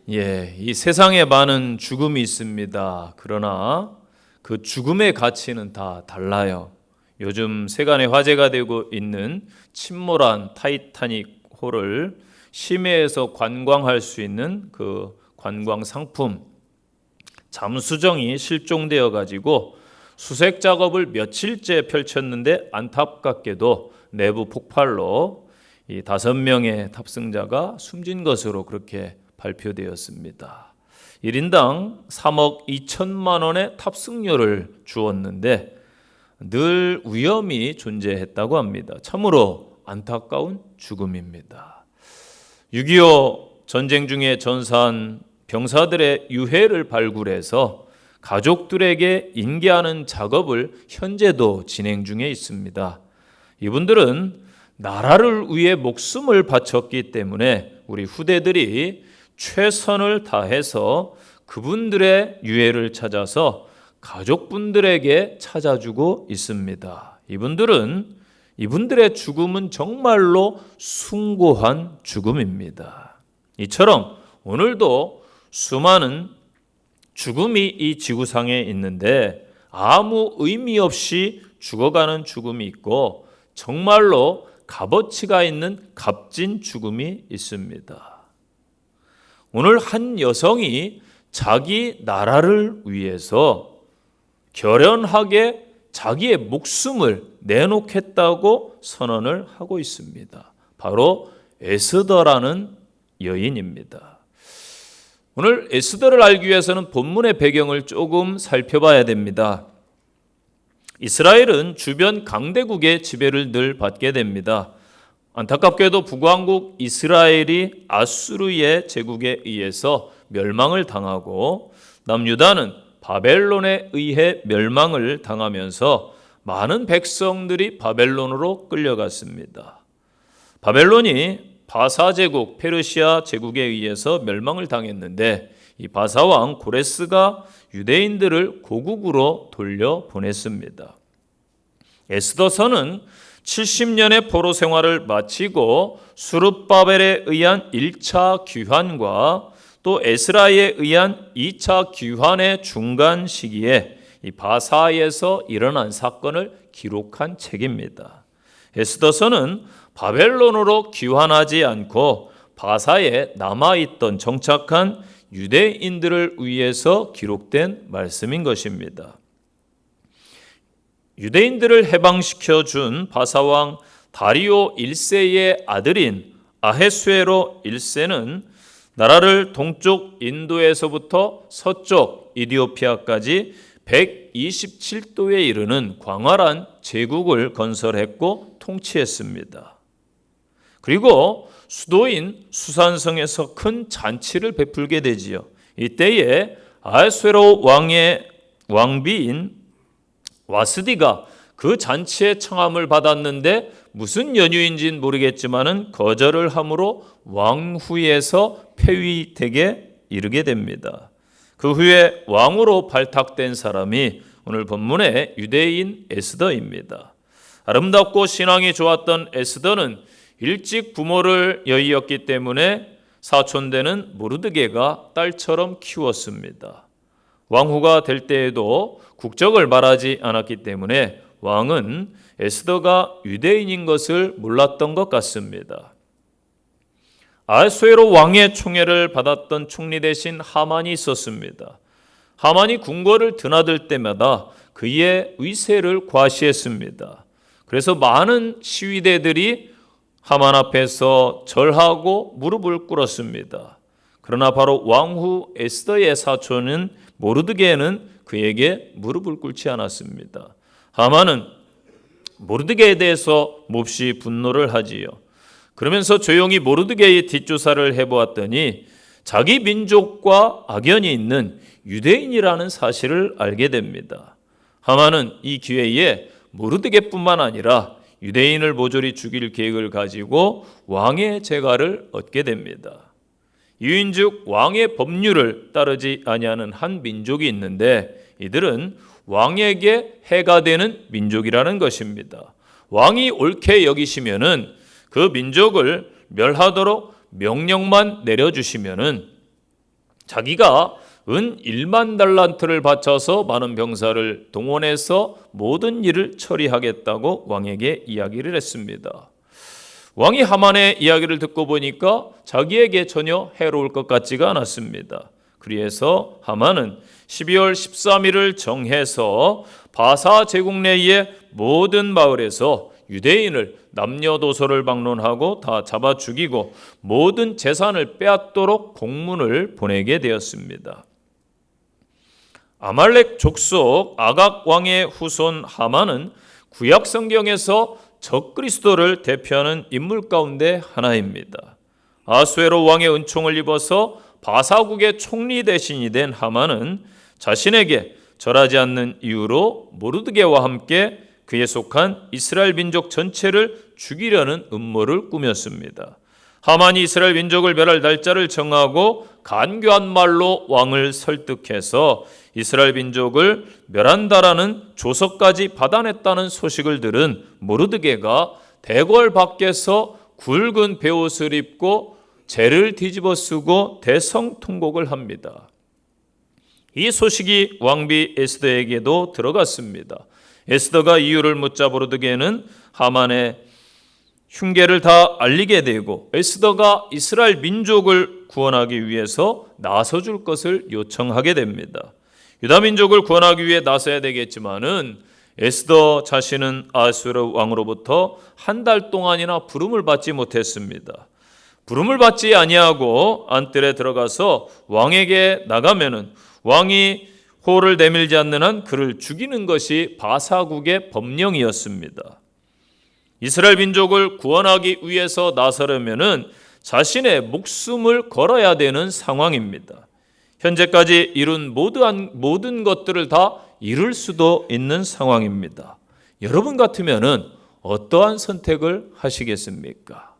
이 세상에 많은 죽음이 있습니다. 그러나 그 죽음의 가치는 다 달라요. 요즘 세간에 화제가 되고 있는 침몰한 타이타닉호를 심해에서 관광할 수 있는 그 관광 상품 잠수정이 실종되어 가지고 수색 작업을 며칠째 펼쳤는데 안타깝게도 내부 폭발로 이 5명의 탑승자가 숨진 것으로 그렇게 발표되었습니다. 1인당 3억 2천만 원의 탑승료를 주었는데 늘 위험이 존재했다고 합니다. 참으로 안타까운 죽음입니다. 6.25 전쟁 중에 전사한 병사들의 유해를 발굴해서 가족들에게 인계하는 작업을 현재도 진행 중에 있습니다. 이분들은 나라를 위해 목숨을 바쳤기 때문에 우리 후대들이 최선을 다해서 그분들의 유해를 찾아서 가족분들에게 찾아주고 있습니다. 이분들의 죽음은 정말로 숭고한 죽음입니다. 이처럼 오늘도 수많은 죽음이 이 지구상에 있는데 아무 의미 없이 죽어가는 죽음이 있고 정말로 값어치가 있는 값진 죽음이 있습니다. 오늘 한 여성이 자기 나라를 위해서 결연하게 자기의 목숨을 내놓겠다고 선언을 하고 있습니다. 바로 에스더라는 여인입니다. 오늘 에스더를 알기 위해서는 본문의 배경을 조금 살펴봐야 됩니다. 이스라엘은 주변 강대국의 지배를 늘 받게 됩니다. 안타깝게도 북왕국 이스라엘이 아수르의 제국에 의해서 멸망을 당하고 남유다는 바벨론에 의해 멸망을 당하면서 많은 백성들이 바벨론으로 끌려갔습니다. 바벨론이 바사 제국, 페르시아 제국에 의해서 멸망을 당했는데 이 바사 왕 고레스가 유대인들을 고국으로 돌려보냈습니다. 에스더서는 70년의 포로 생활을 마치고 수르바벨에 의한 1차 귀환과 또 에스라에 의한 2차 귀환의 중간 시기에 이 바사에서 일어난 사건을 기록한 책입니다. 에스더서는 바벨론으로 귀환하지 않고 바사에 남아있던 정착한 유대인들을 위해서 기록된 말씀인 것입니다. 유대인들을 해방시켜 준 바사왕 다리오 1세의 아들인 아헤수에로 1세는 나라를 동쪽 인도에서부터 서쪽 이디오피아까지 127도에 이르는 광활한 제국을 건설했고 통치했습니다. 그리고 수도인 수산성에서 큰 잔치를 베풀게 되지요. 이때에 아헤수에로 왕의 왕비인 와스디가 그 잔치에 청함을 받았는데 무슨 연유인지는 모르겠지만은 거절을 함으로 왕후에서 폐위되게 이르게 됩니다. 그 후에 왕으로 발탁된 사람이 오늘 본문의 유대인 에스더입니다. 아름답고 신앙이 좋았던 에스더는 일찍 부모를 여의었기 때문에 사촌되는 모르드게가 딸처럼 키웠습니다. 왕후가 될 때에도 국적을 말하지 않았기 때문에 왕은 에스더가 유대인인 것을 몰랐던 것 같습니다. 아헤수에로 왕의 총애를 받았던 총리 대신 하만이 있었습니다. 하만이 궁궐을 드나들 때마다 그의 위세를 과시했습니다. 그래서 많은 시위대들이 하만 앞에서 절하고 무릎을 꿇었습니다. 그러나 바로 왕후 에스더의 사촌인 모르드게는 그에게 무릎을 꿇지 않았습니다. 하만은 모르드게에 대해서 몹시 분노를 하지요. 그러면서 조용히 모르드게의 뒷조사를 해보았더니 자기 민족과 악연이 있는 유대인이라는 사실을 알게 됩니다. 하만은 이 기회에 모르드게뿐만 아니라 유대인을 모조리 죽일 계획을 가지고 왕의 재가를 얻게 됩니다. 이인즉 왕의 법률을 따르지 아니하는 한 민족이 있는데 이들은 왕에게 해가 되는 민족이라는 것입니다. 왕이 옳게 여기시면은 그 민족을 멸하도록 명령만 내려주시면은 자기가 은 1만 달란트를 바쳐서 많은 병사를 동원해서 모든 일을 처리하겠다고 왕에게 이야기를 했습니다. 왕이 하만의 이야기를 듣고 보니까 자기에게 전혀 해로울 것 같지가 않았습니다. 그래서 하만은 12월 13일을 정해서 바사 제국 내의 모든 마을에서 유대인을 남녀노소를 막론하고 다 잡아 죽이고 모든 재산을 빼앗도록 공문을 보내게 되었습니다. 아말렉 족속 아각 왕의 후손 하만은 구약 성경에서 적그리스도를 대표하는 인물 가운데 하나입니다. 아수에로 왕의 은총을 입어서 바사국의 총리 대신이 된 하만은 자신에게 절하지 않는 이유로 모르드게와 함께 그에 속한 이스라엘 민족 전체를 죽이려는 음모를 꾸몄습니다. 하만이 이스라엘 민족을 멸할 날짜를 정하고 간교한 말로 왕을 설득해서 이스라엘 민족을 멸한다라는 조서까지 받아냈다는 소식을 들은 모르드게가 대궐 밖에서 굵은 베옷을 입고 재를 뒤집어 쓰고 대성통곡을 합니다. 이 소식이 왕비 에스더에게도 들어갔습니다. 에스더가 이유를 묻자 모르드게는 하만의 흉계를 다 알리게 되고 에스더가 이스라엘 민족을 구원하기 위해서 나서줄 것을 요청하게 됩니다. 유다 민족을 구원하기 위해 나서야 되겠지만은 에스더 자신은 아수르 왕으로부터 한 달 동안이나 부름을 받지 못했습니다. 부름을 받지 아니하고 안뜰에 들어가서 왕에게 나가면은 왕이 호를 내밀지 않는 한 그를 죽이는 것이 바사국의 법령이었습니다. 이스라엘 민족을 구원하기 위해서 나서려면은 자신의 목숨을 걸어야 되는 상황입니다. 현재까지 이룬 모든 것들을 다 잃을 수도 있는 상황입니다. 여러분 같으면은 어떠한 선택을 하시겠습니까?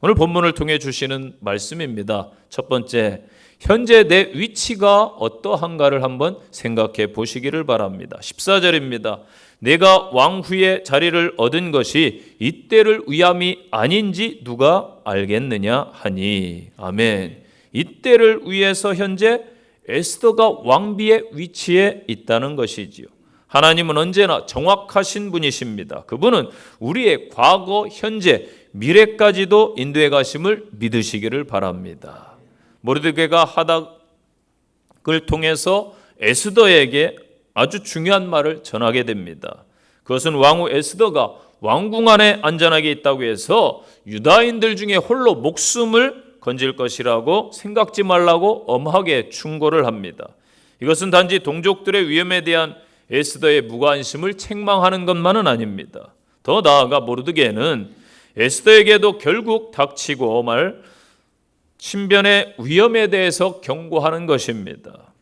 오늘 본문을 통해 주시는 말씀입니다. 첫 번째, 현재 내 위치가 어떠한가를 한번 생각해 보시기를 바랍니다. 14절입니다. 내가 왕 후의 자리를 얻은 것이 이때를 위함이 아닌지 누가 알겠느냐 하니. 아멘. 이때를 위해서 현재 에스더가 왕비의 위치에 있다는 것이지요. 하나님은 언제나 정확하신 분이십니다. 그분은 우리의 과거, 현재, 미래까지도 인도해 가심을 믿으시기를 바랍니다. 모르드게가 하닥을 통해서 에스더에게 아주 중요한 말을 전하게 됩니다. 그것은 왕후 에스더가 왕궁 안에 안전하게 있다고 해서 유다인들 중에 홀로 목숨을 건질 것이라고 생각지 말라고 엄하게 충고를 합니다. 이것은 단지 동족들의 위험에 대한 에스더의 무관심을 책망하는 것만은 아닙니다. 더 나아가 모르드게는 에스더에게도 결국 닥치고 말 신변의 위험에 대해서 경고하는 것입니다.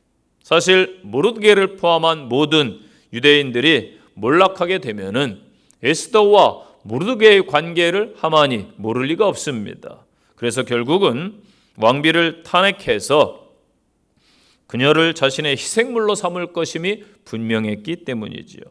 사실 모르드게를 포함한 모든 유대인들이 몰락하게 되면은 에스더와 모르드게의 관계를 하만이 모를 리가 없습니다. 그래서 결국은 왕비를 탄핵해서 그녀를 자신의 희생물로 삼을 것임이 분명했기 때문이지요.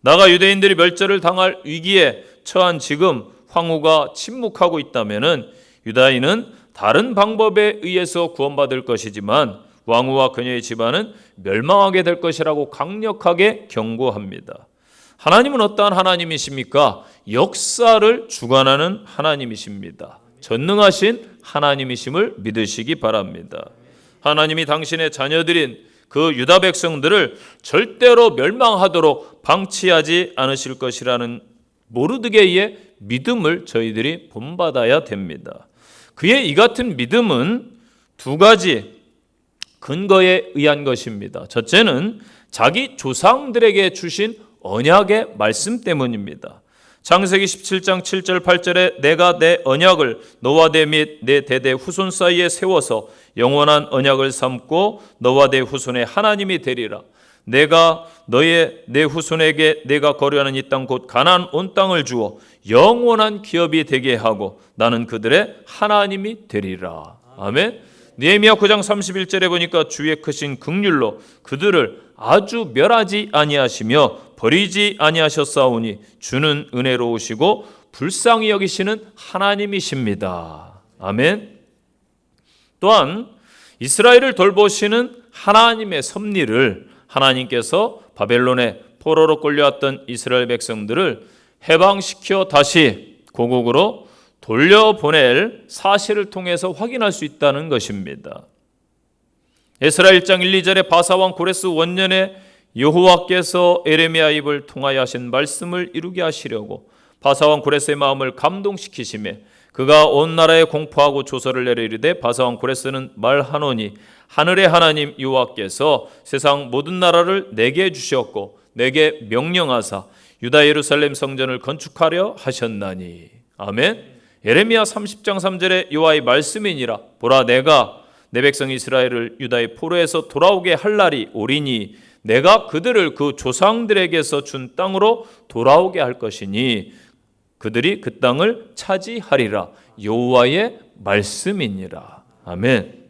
나가 유대인들이 멸절을 당할 위기에 처한 지금 황후가 침묵하고 있다면은 유다인은 다른 방법에 의해서 구원받을 것이지만 왕후와 그녀의 집안은 멸망하게 될 것이라고 강력하게 경고합니다. 하나님은 어떠한 하나님이십니까? 역사를 주관하는 하나님이십니다. 전능하신 하나님이심을 믿으시기 바랍니다. 하나님이 당신의 자녀들인 그 유다 백성들을 절대로 멸망하도록 방치하지 않으실 것이라는 모르드게의 믿음을 저희들이 본받아야 됩니다. 그의 이 같은 믿음은 두 가지 근거에 의한 것입니다. 첫째는 자기 조상들에게 주신 언약의 말씀 때문입니다. 창세기 17장 7절 8절에 내가 내 언약을 너와 내 및 내 대대 후손 사이에 세워서 영원한 언약을 삼고 너와 내 후손의 하나님이 되리라. 내가 내 후손에게 내가 거류하는 이 땅 곧 가나안 온 땅을 주어 영원한 기업이 되게 하고 나는 그들의 하나님이 되리라. 아멘. 느헤미야 9장 31절에 보니까 주의 크신 긍휼로 그들을 아주 멸하지 아니하시며 버리지 아니하셨사오니 주는 은혜로우시고 불쌍히 여기시는 하나님이십니다. 아멘. 또한 이스라엘을 돌보시는 하나님의 섭리를 하나님께서 바벨론의 포로로 끌려왔던 이스라엘 백성들을 해방시켜 다시 고국으로 돌려보낼 사실을 통해서 확인할 수 있다는 것입니다. 에스라 1장 1, 2절에 바사왕 고레스 원년에 여호와께서 에레미야 입을 통하여 하신 말씀을 이루게 하시려고 바사왕 고레스의 마음을 감동시키시매 그가 온 나라에 공포하고 조서를 내려 이르되 바사왕 고레스는 말하노니 하늘의 하나님 여호와께서 세상 모든 나라를 내게 주셨고 내게 명령하사 유다 예루살렘 성전을 건축하려 하셨나니. 아멘. 예레미야 30장 3절에 여호와의 말씀이니라. 보라, 내가 내 백성 이스라엘을 유다의 포로에서 돌아오게 할 날이 오리니 내가 그들을 그 조상들에게서 준 땅으로 돌아오게 할 것이니 그들이 그 땅을 차지하리라. 여호와의 말씀이니라. 아멘.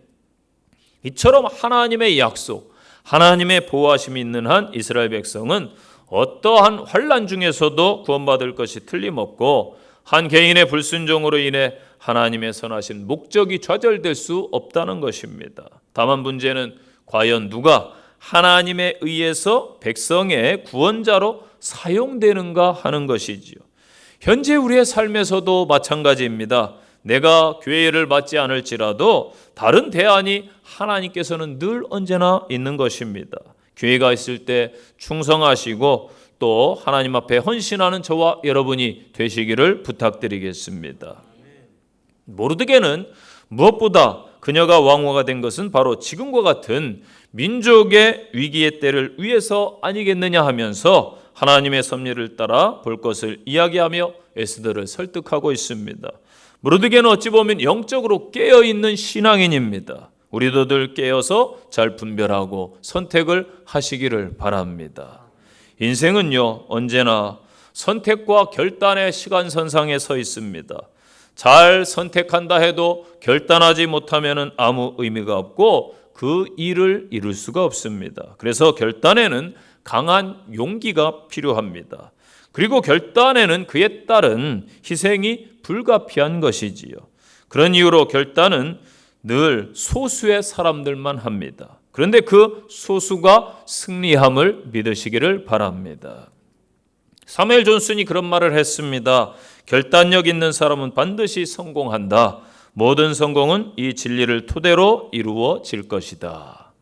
이처럼 하나님의 약속, 하나님의 보호하심이 있는 한 이스라엘 백성은 어떠한 환난 중에서도 구원받을 것이 틀림없고 한 개인의 불순종으로 인해 하나님의 선하신 목적이 좌절될 수 없다는 것입니다. 다만 문제는 과연 누가 하나님에 의해서 백성의 구원자로 사용되는가 하는 것이지요. 현재 우리의 삶에서도 마찬가지입니다. 내가 교회를 받지 않을지라도 다른 대안이 하나님께서는 늘 언제나 있는 것입니다. 교회가 있을 때 충성하시고 또 하나님 앞에 헌신하는 저와 여러분이 되시기를 부탁드리겠습니다. 모르드게는 무엇보다 그녀가 왕후가 된 것은 바로 지금과 같은 민족의 위기의 때를 위해서 아니겠느냐 하면서 하나님의 섭리를 따라 볼 것을 이야기하며 에스더를 설득하고 있습니다. 모르드게는 어찌 보면 영적으로 깨어있는 신앙인입니다. 우리도 늘 깨어서 잘 분별하고 선택을 하시기를 바랍니다. 인생은요, 언제나 선택과 결단의 시간선상에 서 있습니다. 잘 선택한다 해도 결단하지 못하면 아무 의미가 없고 그 일을 이룰 수가 없습니다. 그래서 결단에는 강한 용기가 필요합니다. 그리고 결단에는 그에 따른 희생이 불가피한 것이지요. 그런 이유로 결단은 늘 소수의 사람들만 합니다. 그런데 그 소수가 승리함을 믿으시기를 바랍니다. 사무엘 존슨이 그런 말을 했습니다. 결단력 있는 사람은 반드시 성공한다. 모든 성공은 이 진리를 토대로 이루어질 것이다.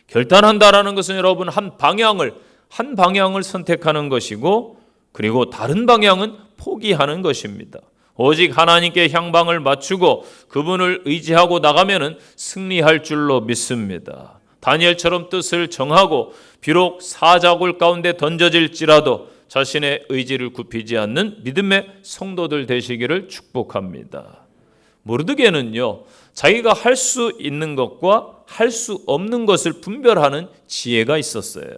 결단한다라는 것은 여러분 한 방향을 선택하는 것이고 그리고 다른 방향은 포기하는 것입니다. 오직 하나님께 향방을 맞추고 그분을 의지하고 나가면은 승리할 줄로 믿습니다. 다니엘처럼 뜻을 정하고 비록 사자굴 가운데 던져질지라도 자신의 의지를 굽히지 않는 믿음의 성도들 되시기를 축복합니다. 모르드게는요, 자기가 할 수 있는 것과 할 수 없는 것을 분별하는 지혜가 있었어요.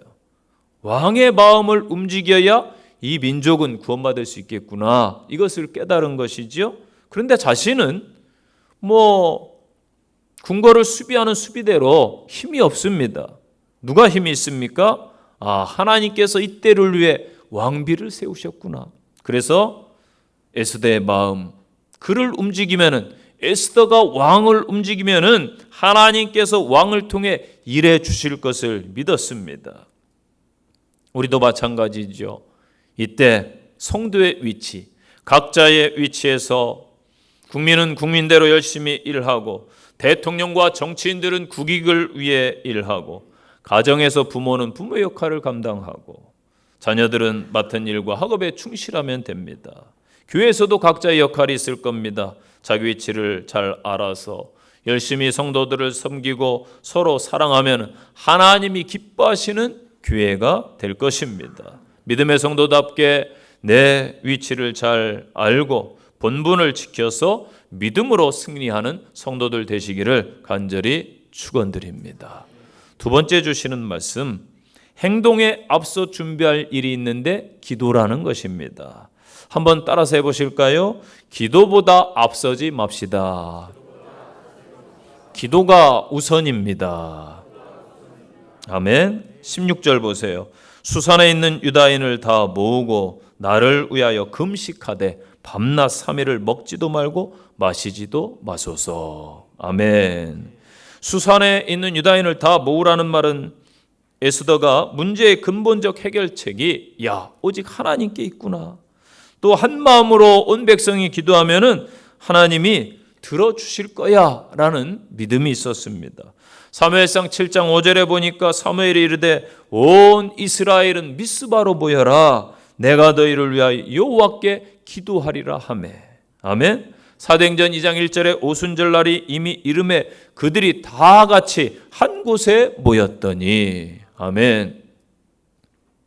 왕의 마음을 움직여야 이 민족은 구원받을 수 있겠구나, 이것을 깨달은 것이지요. 그런데 자신은 궁궐을 수비하는 수비대로 힘이 없습니다. 누가 힘이 있습니까? 하나님께서 이때를 위해 왕비를 세우셨구나. 그래서 에스더의 마음, 그를 움직이면은, 에스더가 왕을 움직이면은 하나님께서 왕을 통해 일해 주실 것을 믿었습니다. 우리도 마찬가지죠. 이때 성도의 위치, 각자의 위치에서 국민은 국민대로 열심히 일하고 대통령과 정치인들은 국익을 위해 일하고 가정에서 부모는 부모의 역할을 감당하고 자녀들은 맡은 일과 학업에 충실하면 됩니다. 교회에서도 각자의 역할이 있을 겁니다. 자기 위치를 잘 알아서 열심히 성도들을 섬기고 서로 사랑하면 하나님이 기뻐하시는 교회가 될 것입니다. 믿음의 성도답게 내 위치를 잘 알고 본분을 지켜서 믿음으로 승리하는 성도들 되시기를 간절히 축원드립니다. 두 번째 주시는 말씀, 행동에 앞서 준비할 일이 있는데 기도라는 것입니다. 한번 따라서 해보실까요? 기도보다 앞서지 맙시다. 기도가 우선입니다. 아멘. 16절 보세요. 수산에 있는 유다인을 다 모으고 나를 위하여 금식하되 밤낮 3일을 먹지도 말고 마시지도 마소서. 아멘. 수산에 있는 유다인을 다 모으라는 말은 에스더가 문제의 근본적 해결책이 오직 하나님께 있구나. 또 한 마음으로 온 백성이 기도하면은 하나님이 들어주실 거야 라는 믿음이 있었습니다. 사무엘상 7장 5절에 보니까 사무엘이 이르되 온 이스라엘은 미스바로 모여라. 내가 너희를 위하여 여호와께 기도하리라 하매. 아멘. 사도행전 2장 1절에 오순절날이 이미 이름에 그들이 다 같이 한 곳에 모였더니. 아멘.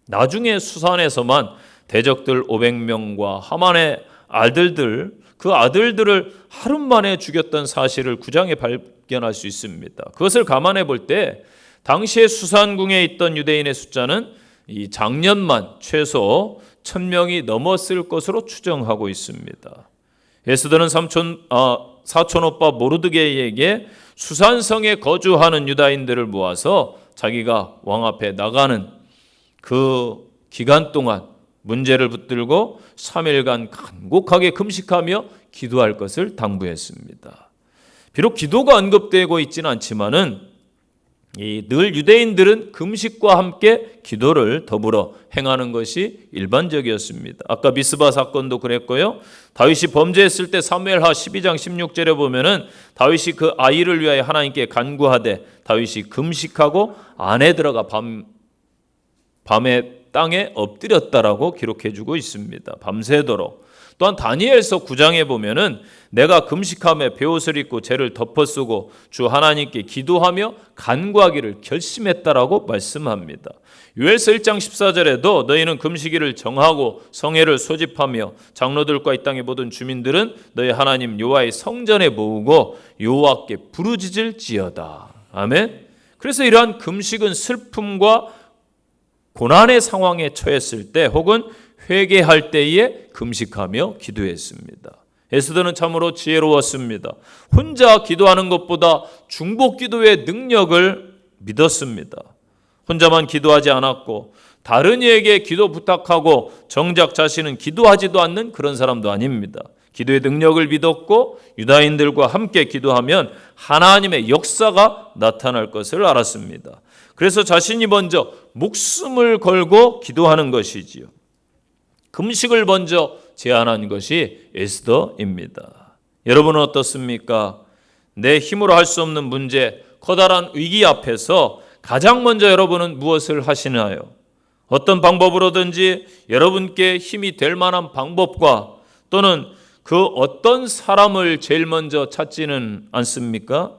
나중에 수산에서만 대적들 500명과 하만의 아들들, 그 아들들을 하루 만에 죽였던 사실을 9장에 발견할 수 있습니다. 그것을 감안해 볼 때 당시에 수산궁에 있던 유대인의 숫자는 이 작년만 최소 1000명이 넘었을 것으로 추정하고 있습니다. 에스더는 사촌 오빠 모르드게에게 수산성에 거주하는 유다인들을 모아서 자기가 왕 앞에 나가는 그 기간 동안 문제를 붙들고 3일간 간곡하게 금식하며 기도할 것을 당부했습니다. 비록 기도가 언급되고 있지는 않지만은 늘 유대인들은 금식과 함께 기도를 더불어 행하는 것이 일반적이었습니다. 아까 미스바 사건도 그랬고요. 다윗이 범죄했을 때 사무엘하 12장 16절에 보면은 다윗이 그 아이를 위하여 하나님께 간구하되 다윗이 금식하고 안에 들어가 밤에 땅에 엎드렸다라고 기록해주고 있습니다. 밤새도록. 또한 다니엘서 9장에 보면은 내가 금식하며 베옷을 입고 죄를 덮어쓰고 주 하나님께 기도하며 간구하기를 결심했다라고 말씀합니다. 요엘서 1장 14절에도 너희는 금식일을 정하고 성회를 소집하며 장로들과 이 땅의 모든 주민들은 너희 하나님 여호와의 성전에 모으고 여호와께 부르짖을지어다. 아멘. 그래서 이러한 금식은 슬픔과 고난의 상황에 처했을 때 혹은 회개할 때에 금식하며 기도했습니다. 에스더는 참으로 지혜로웠습니다. 혼자 기도하는 것보다 중복 기도의 능력을 믿었습니다. 혼자만 기도하지 않았고 다른 이에게 기도 부탁하고 정작 자신은 기도하지도 않는 그런 사람도 아닙니다. 기도의 능력을 믿었고 유다인들과 함께 기도하면 하나님의 역사가 나타날 것을 알았습니다. 그래서 자신이 먼저 목숨을 걸고 기도하는 것이지요. 금식을 먼저 제안한 것이 에스더입니다. 여러분은 어떻습니까? 내 힘으로 할 수 없는 문제, 커다란 위기 앞에서 가장 먼저 여러분은 무엇을 하시나요? 어떤 방법으로든지 여러분께 힘이 될 만한 방법과 또는 그 어떤 사람을 제일 먼저 찾지는 않습니까?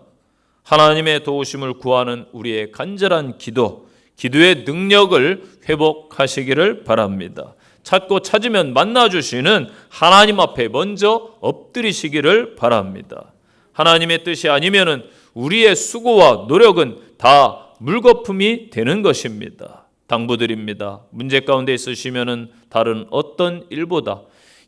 하나님의 도우심을 구하는 우리의 간절한 기도, 기도의 능력을 회복하시기를 바랍니다. 찾고 찾으면 만나주시는 하나님 앞에 먼저 엎드리시기를 바랍니다. 하나님의 뜻이 아니면은 우리의 수고와 노력은 다 물거품이 되는 것입니다. 당부드립니다. 문제 가운데 있으시면은 다른 어떤 일보다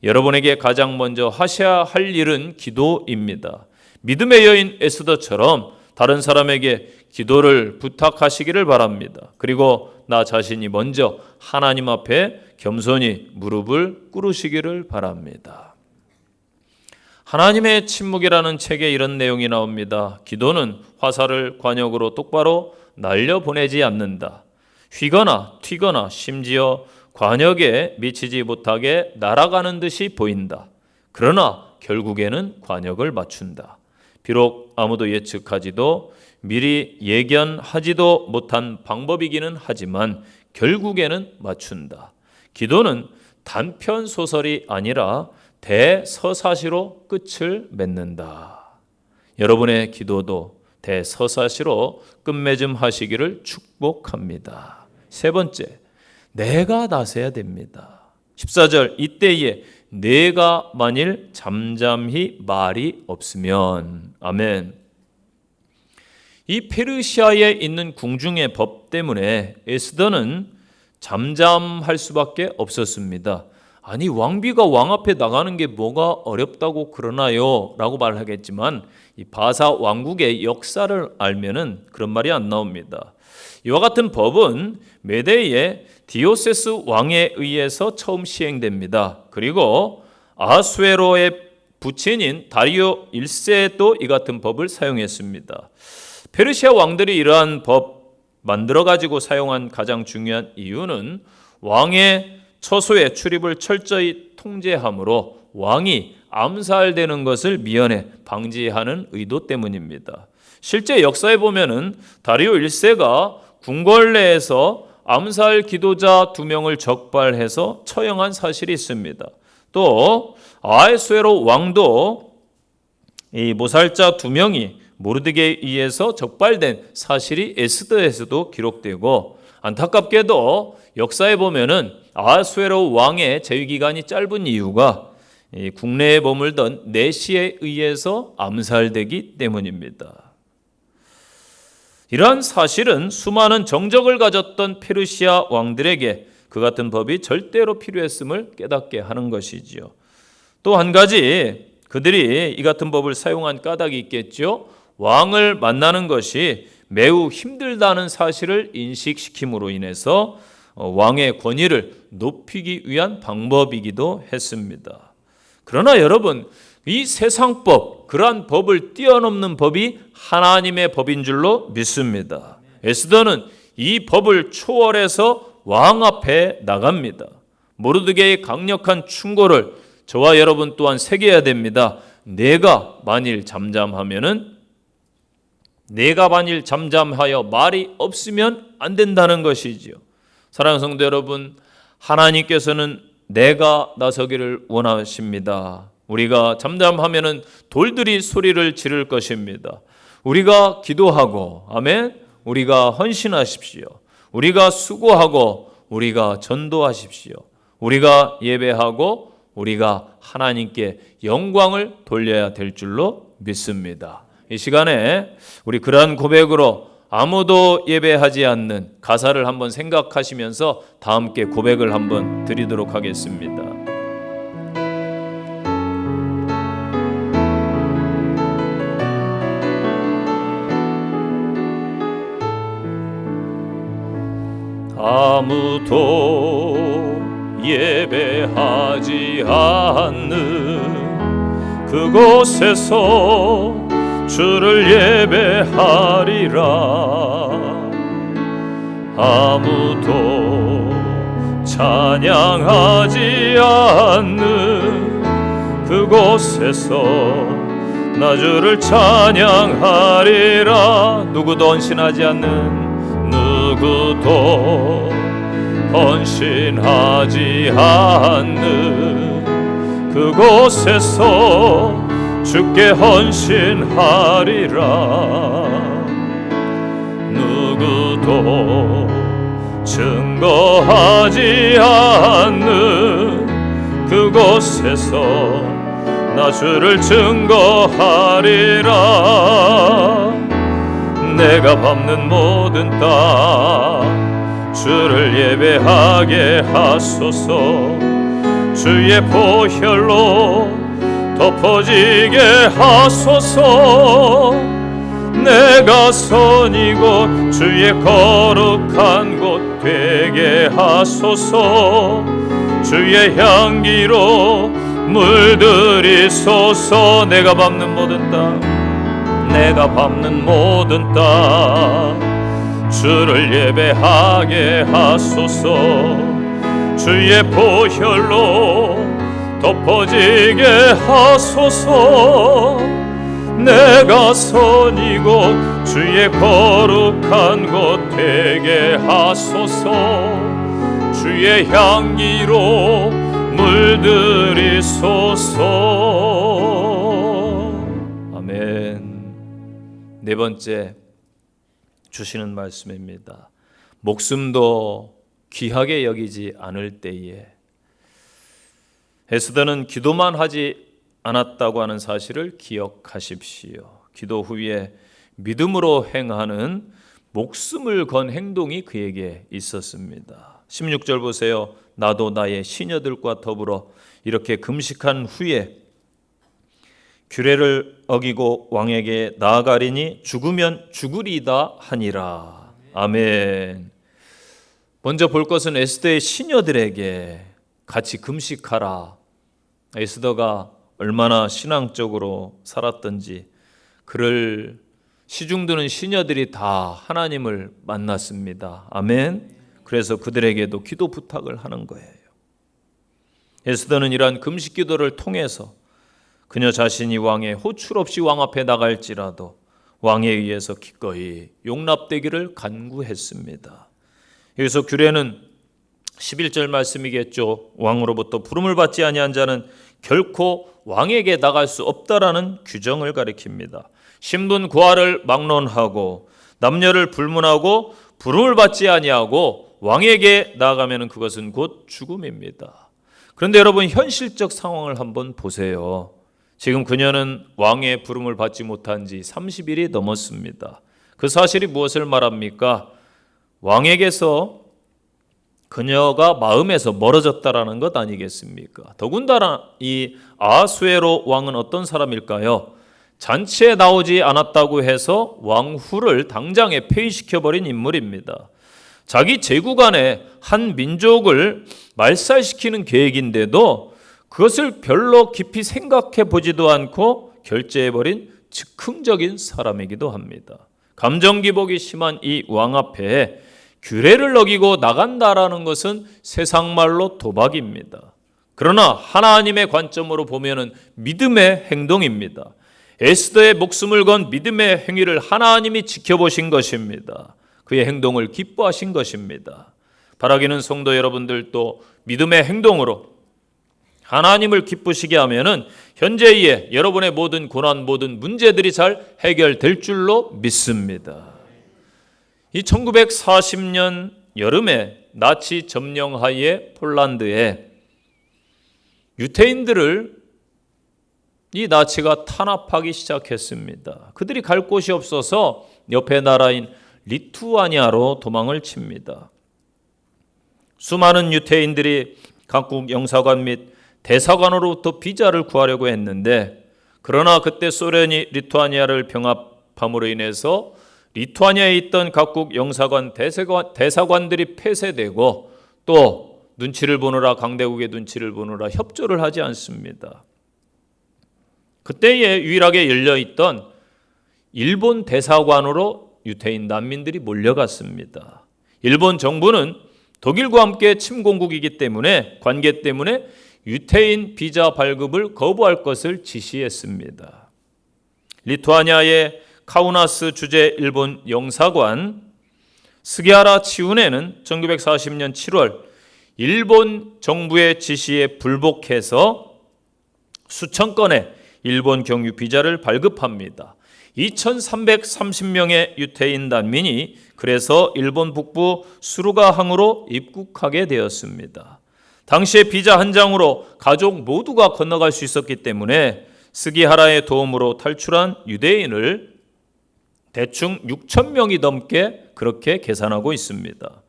여러분에게 가장 먼저 하셔야 할 일은 기도입니다. 믿음의 여인 에스더처럼 다른 사람에게 기도를 부탁하시기를 바랍니다. 그리고 나 자신이 먼저 하나님 앞에 겸손히 무릎을 꿇으시기를 바랍니다. 하나님의 침묵이라는 책에 이런 내용이 나옵니다. 기도는 화살을 관역으로 똑바로 날려보내지 않는다. 휘거나 튀거나 심지어 관역에 미치지 못하게 날아가는 듯이 보인다. 그러나 결국에는 관역을 맞춘다. 비록 아무도 예측하지도 미리 예견하지도 못한 방법이기는 하지만 결국에는 맞춘다. 기도는 단편 소설이 아니라 대서사시로 끝을 맺는다. 여러분의 기도도 대서사시로 끝맺음 하시기를 축복합니다. 세 번째, 내가 나서야 됩니다. 14절, 이때에 내가 만일 잠잠히 말이 없으면. 아멘. 이 페르시아에 있는 궁중의 법 때문에 에스더는 잠잠할 수밖에 없었습니다. 아니, 왕비가 왕 앞에 나가는 게 뭐가 어렵다고 그러나요? 라고 말하겠지만 이 바사 왕국의 역사를 알면은 그런 말이 안 나옵니다. 이와 같은 법은 메대의 디오세스 왕에 의해서 처음 시행됩니다. 그리고 아하수에로의 부친인 다리오 1세도 이 같은 법을 사용했습니다. 페르시아 왕들이 이러한 법 만들어 가지고 사용한 가장 중요한 이유는 왕의 처소에 출입을 철저히 통제함으로 왕이 암살되는 것을 미연에 방지하는 의도 때문입니다. 실제 역사에 보면은 다리오 1세가 궁궐내에서 암살 기도자 2명을 적발해서 처형한 사실이 있습니다. 또 아하수에로 왕도 이 모살자 2명이 모르드게에 의해서 적발된 사실이 에스더에서도 기록되고, 안타깝게도 역사에 보면은 아하수에로 왕의 재위 기간이 짧은 이유가 국내에 머물던 내시에 의해서 암살되기 때문입니다. 이러한 사실은 수많은 정적을 가졌던 페르시아 왕들에게 그 같은 법이 절대로 필요했음을 깨닫게 하는 것이지요. 또 한 가지 그들이 이 같은 법을 사용한 까닭이 있겠죠. 왕을 만나는 것이 매우 힘들다는 사실을 인식시킴으로 인해서 왕의 권위를 높이기 위한 방법이기도 했습니다. 그러나 여러분, 이 세상법, 그러한 법을 뛰어넘는 법이 하나님의 법인 줄로 믿습니다. 에스더는 이 법을 초월해서 왕 앞에 나갑니다. 모르드게의 강력한 충고를 저와 여러분 또한 새겨야 됩니다. 내가 만일 잠잠하여 말이 없으면 안 된다는 것이지요. 사랑하는 성도 여러분, 하나님께서는 내가 나서기를 원하십니다. 우리가 잠잠하면은 돌들이 소리를 지를 것입니다. 우리가 기도하고, 아멘, 우리가 헌신하십시오. 우리가 수고하고, 우리가 전도하십시오. 우리가 예배하고, 우리가 하나님께 영광을 돌려야 될 줄로 믿습니다. 이 시간에 우리 그러한 고백으로 아무도 예배하지 않는 가사를 한번 생각하시면서 다 함께 고백을 한번 드리도록 하겠습니다. 아무도 예배하지 않는 그곳에서 주를 예배하리라. 아무도 찬양하지 않는 그곳에서 나 주를 찬양하리라. 누구도 헌신하지 않는, 누구도 헌신하지 않는 그곳에서 주께 헌신하리라. 누구도 증거하지 않는 그곳에서 나 주를 증거하리라. 내가 밟는 모든 땅 주를 예배하게 하소서. 주의 보혈로 덮어지게 하소서. 내가 선이고 주의 거룩한 곳 되게 하소서. 주의 향기로 물들이소서. 내가 밟는 모든 땅, 내가 밟는 모든 땅 주를 예배하게 하소서. 주의 보혈로 덮어지게 하소서. 내가 선이고 주의 거룩한 곳 되게 하소서. 주의 향기로 물들이소서. 아멘. 네 번째 주시는 말씀입니다. 목숨도 귀하게 여기지 않을 때에. 에스더는 기도만 하지 않았다고 하는 사실을 기억하십시오. 기도 후에 믿음으로 행하는 목숨을 건 행동이 그에게 있었습니다. 16절 보세요. 나도 나의 시녀들과 더불어 이렇게 금식한 후에 규례를 어기고 왕에게 나아가리니 죽으면 죽으리다 하니라. 아멘. 먼저 볼 것은 에스더의 시녀들에게 같이 금식하라. 에스더가 얼마나 신앙적으로 살았던지, 그를 시중드는 시녀들이 다 하나님을 만났습니다. 아멘. 그래서 그들에게도 기도 부탁을 하는 거예요. 에스더는 이러한 금식 기도를 통해서 그녀 자신이 왕의 호출 없이 왕 앞에 나갈지라도 왕에 의해서 기꺼이 용납되기를 간구했습니다. 여기서 규례는 11절 말씀이겠죠. 왕으로부터 부름을 받지 아니한 자는 결코 왕에게 나갈 수 없다라는 규정을 가리킵니다. 신분 고하를 막론하고 남녀를 불문하고 부름을 받지 아니하고 왕에게 나아가면 그것은 곧 죽음입니다. 그런데 여러분, 현실적 상황을 한번 보세요. 지금 그녀는 왕의 부름을 받지 못한 지 30일이 넘었습니다. 그 사실이 무엇을 말합니까? 왕에게서 그녀가 마음에서 멀어졌다라는 것 아니겠습니까? 더군다나 이 아하수에로 왕은 어떤 사람일까요? 잔치에 나오지 않았다고 해서 왕후를 당장에 폐위시켜버린 인물입니다. 자기 제국안에 한 민족을 말살시키는 계획인데도 그것을 별로 깊이 생각해 보지도 않고 결제해버린 즉흥적인 사람이기도 합니다. 감정 기복이 심한 이 왕 앞에 규례를 어기고 나간다라는 것은 세상 말로 도박입니다. 그러나 하나님의 관점으로 보면은 믿음의 행동입니다. 에스더의 목숨을 건 믿음의 행위를 하나님이 지켜보신 것입니다. 그의 행동을 기뻐하신 것입니다. 바라기는 성도 여러분들도 믿음의 행동으로 하나님을 기쁘시게 하면은 현재의 여러분의 모든 고난, 모든 문제들이 잘 해결될 줄로 믿습니다. 이 1940년 여름에 나치 점령하에 폴란드에 유태인들을 이 나치가 탄압하기 시작했습니다. 그들이 갈 곳이 없어서 옆에 나라인 리투아니아로 도망을 칩니다. 수많은 유태인들이 각국 영사관 및 대사관으로부터 비자를 구하려고 했는데, 그러나 그때 소련이 리투아니아를 병합함으로 인해서 리투아니아에 있던 각국 영사관, 대사관들이 폐쇄되고 또 눈치를 보느라, 강대국의 눈치를 보느라 협조를 하지 않습니다. 그때에 유일하게 열려있던 일본 대사관으로 유태인 난민들이 몰려갔습니다. 일본 정부는 독일과 함께 침공국이기 때문에, 관계 때문에 유태인 비자 발급을 거부할 것을 지시했습니다. 리투아니아의 카우나스 주재 일본 영사관 스기하라 치우네는 1940년 7월 일본 정부의 지시에 불복해서 수천 건의 일본 경유 비자를 발급합니다. 2330명의 유태인 난민이 그래서 일본 북부 수루가항으로 입국하게 되었습니다. 당시에 비자 한 장으로 가족 모두가 건너갈 수 있었기 때문에 스기하라의 도움으로 탈출한 유대인을 대충 6천 명이 넘게 그렇게 계산하고 있습니다.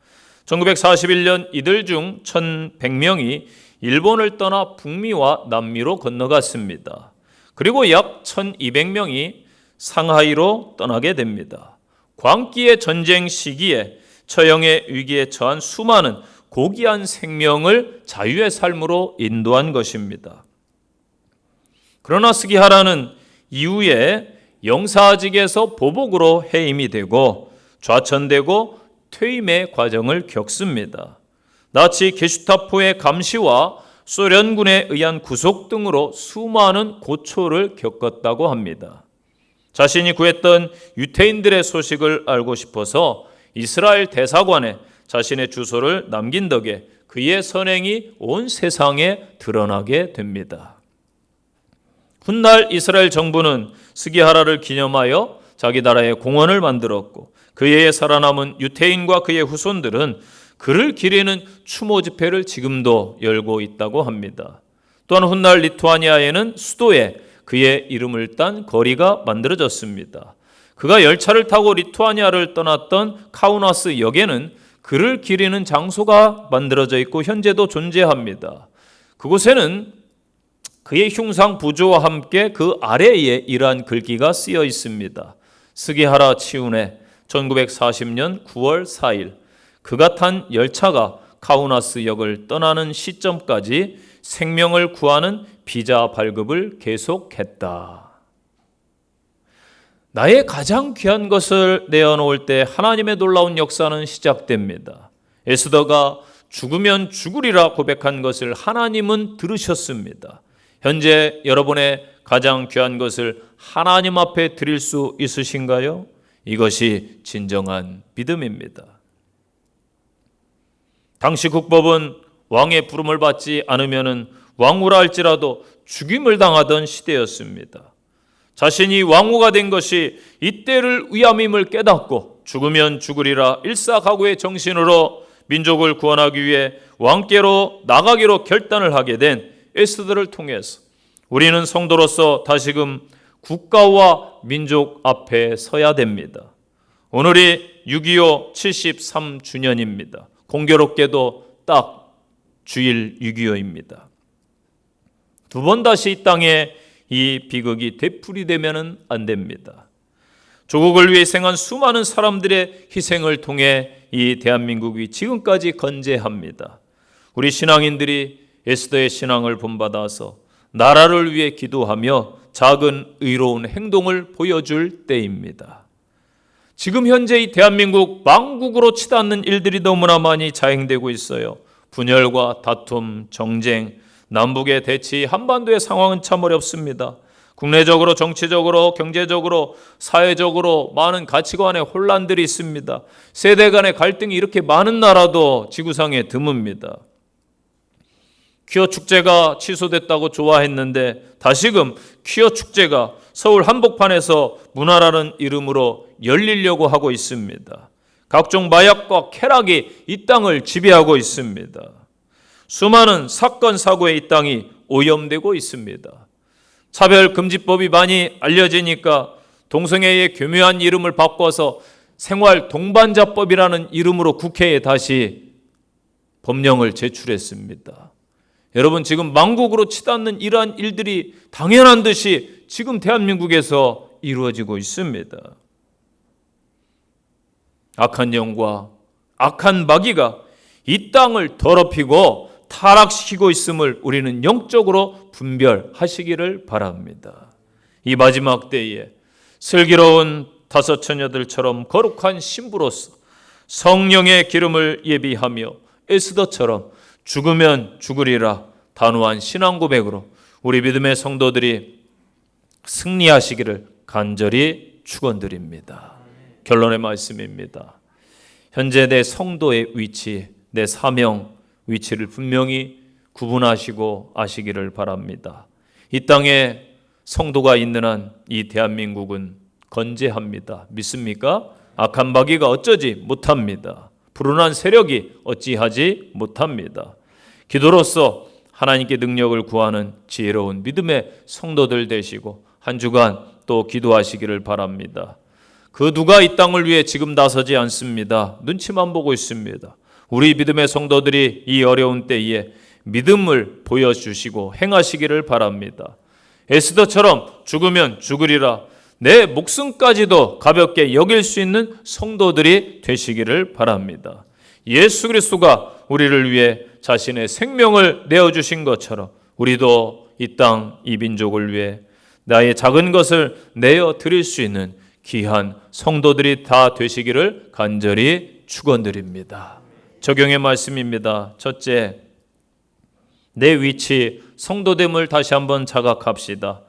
1941년 이들 중 1,100명이 일본을 떠나 북미와 남미로 건너갔습니다. 그리고 약 1,200명이 상하이로 떠나게 됩니다. 광기의 전쟁 시기에 처형의 위기에 처한 수많은 고귀한 생명을 자유의 삶으로 인도한 것입니다. 그러나 스기하라는 이후에 영사직에서 보복으로 해임이 되고 좌천되고 퇴임의 과정을 겪습니다. 나치 게슈타포의 감시와 소련군에 의한 구속 등으로 수많은 고초를 겪었다고 합니다. 자신이 구했던 유태인들의 소식을 알고 싶어서 이스라엘 대사관에 자신의 주소를 남긴 덕에 그의 선행이 온 세상에 드러나게 됩니다. 훗날 이스라엘 정부는 스기하라를 기념하여 자기 나라의 공원을 만들었고, 그의 살아남은 유태인과 그의 후손들은 그를 기리는 추모 집회를 지금도 열고 있다고 합니다. 또한 훗날 리투아니아에는 수도에 그의 이름을 딴 거리가 만들어졌습니다. 그가 열차를 타고 리투아니아를 떠났던 카우나스 역에는 그를 기리는 장소가 만들어져 있고 현재도 존재합니다. 그곳에는 그의 흉상 부조와 함께 그 아래에 이러한 글귀가 쓰여 있습니다. 스기하라 치우네 1940년 9월 4일 그가 탄 열차가 카우나스 역을 떠나는 시점까지 생명을 구하는 비자 발급을 계속했다. 나의 가장 귀한 것을 내어놓을 때 하나님의 놀라운 역사는 시작됩니다. 에스더가 죽으면 죽으리라 고백한 것을 하나님은 들으셨습니다. 현재 여러분의 가장 귀한 것을 하나님 앞에 드릴 수 있으신가요? 이것이 진정한 믿음입니다. 당시 국법은 왕의 부름을 받지 않으면 왕후라 할지라도 죽임을 당하던 시대였습니다. 자신이 왕후가 된 것이 이때를 위함임을 깨닫고 죽으면 죽으리라 일사각오의 정신으로 민족을 구원하기 위해 왕께로 나가기로 결단을 하게 된 에스더를 통해서 우리는 성도로서 다시금 국가와 민족 앞에 서야 됩니다. 오늘이 6.25 73주년입니다. 공교롭게도 딱 주일 6.25입니다. 두 번 다시 이 땅에 이 비극이 되풀이되면 안 됩니다. 조국을 위해 희생한 수많은 사람들의 희생을 통해 이 대한민국이 지금까지 건재합니다. 우리 신앙인들이 에스더의 신앙을 본받아서 나라를 위해 기도하며 작은 의로운 행동을 보여줄 때입니다. 지금 현재 이 대한민국 망국으로 치닫는 일들이 너무나 많이 자행되고 있어요. 분열과 다툼, 정쟁, 남북의 대치, 한반도의 상황은 참 어렵습니다. 국내적으로, 정치적으로, 경제적으로, 사회적으로 많은 가치관의 혼란들이 있습니다. 세대 간의 갈등이 이렇게 많은 나라도 지구상에 드뭅니다. 퀴어 축제가 취소됐다고 좋아했는데 다시금 퀴어 축제가 서울 한복판에서 문화라는 이름으로 열리려고 하고 있습니다. 각종 마약과 쾌락이 이 땅을 지배하고 있습니다. 수많은 사건 사고에 이 땅이 오염되고 있습니다. 차별금지법이 많이 알려지니까 동성애의 교묘한 이름을 바꿔서 생활 동반자법이라는 이름으로 국회에 다시 법령을 제출했습니다. 여러분, 지금 망국으로 치닫는 이러한 일들이 당연한 듯이 지금 대한민국에서 이루어지고 있습니다. 악한 영과 악한 마귀가 이 땅을 더럽히고 타락시키고 있음을 우리는 영적으로 분별하시기를 바랍니다. 이 마지막 때에 슬기로운 다섯 처녀들처럼 거룩한 신부로서 성령의 기름을 예비하며 에스더처럼 죽으면 죽으리라 단호한 신앙 고백으로 우리 믿음의 성도들이 승리하시기를 간절히 축원드립니다. 결론의 말씀입니다. 현재 내 성도의 위치, 내 사명 위치를 분명히 구분하시고 아시기를 바랍니다. 이 땅에 성도가 있는 한 이 대한민국은 건재합니다. 믿습니까? 악한 마귀가 어쩌지 못합니다. 불운한 세력이 어찌하지 못합니다. 기도로서 하나님께 능력을 구하는 지혜로운 믿음의 성도들 되시고 한 주간 또 기도하시기를 바랍니다. 그 누가 이 땅을 위해 지금 나서지 않습니다. 눈치만 보고 있습니다. 우리 믿음의 성도들이 이 어려운 때에 믿음을 보여주시고 행하시기를 바랍니다. 에스더처럼 죽으면 죽으리라 내 목숨까지도 가볍게 여길 수 있는 성도들이 되시기를 바랍니다. 예수 그리스도가 우리를 위해 자신의 생명을 내어주신 것처럼 우리도 이 땅, 이 민족을 위해 나의 작은 것을 내어 드릴 수 있는 귀한 성도들이 다 되시기를 간절히 축원드립니다. 적용의 말씀입니다. 첫째, 내 위치, 성도됨을 다시 한번 자각합시다.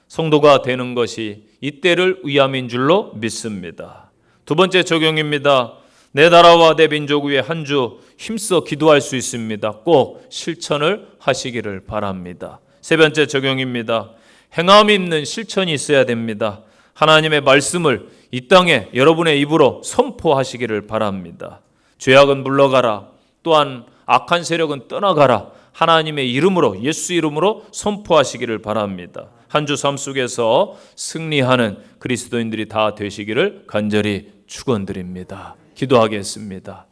성도가 되는 것이 이때를 위함인 줄로 믿습니다. 두 번째 적용입니다. 내 나라와 내 민족 위에 한 주 힘써 기도할 수 있습니다. 꼭 실천을 하시기를 바랍니다. 세 번째 적용입니다. 행함이 있는 실천이 있어야 됩니다. 하나님의 말씀을 이 땅에 여러분의 입으로 선포하시기를 바랍니다. 죄악은 물러가라. 또한 악한 세력은 떠나가라. 하나님의 이름으로, 예수 이름으로 선포하시기를 바랍니다. 한 주 삶 속에서 승리하는 그리스도인들이 다 되시기를 간절히 축원드립니다. 기도하겠습니다.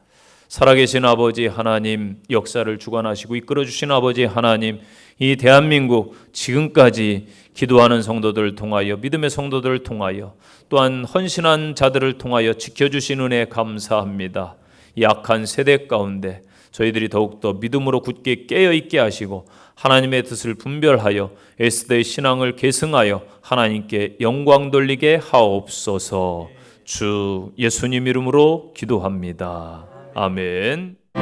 살아계신 아버지 하나님, 역사를 주관하시고 이끌어주신 아버지 하나님, 이 대한민국 지금까지 기도하는 성도들을 통하여, 믿음의 성도들을 통하여, 또한 헌신한 자들을 통하여 지켜주신 은혜 감사합니다. 이 악한 세대 가운데 저희들이 더욱더 믿음으로 굳게 깨어있게 하시고 하나님의 뜻을 분별하여 에스더의 신앙을 계승하여 하나님께 영광 돌리게 하옵소서. 주 예수님 이름으로 기도합니다. 아멘.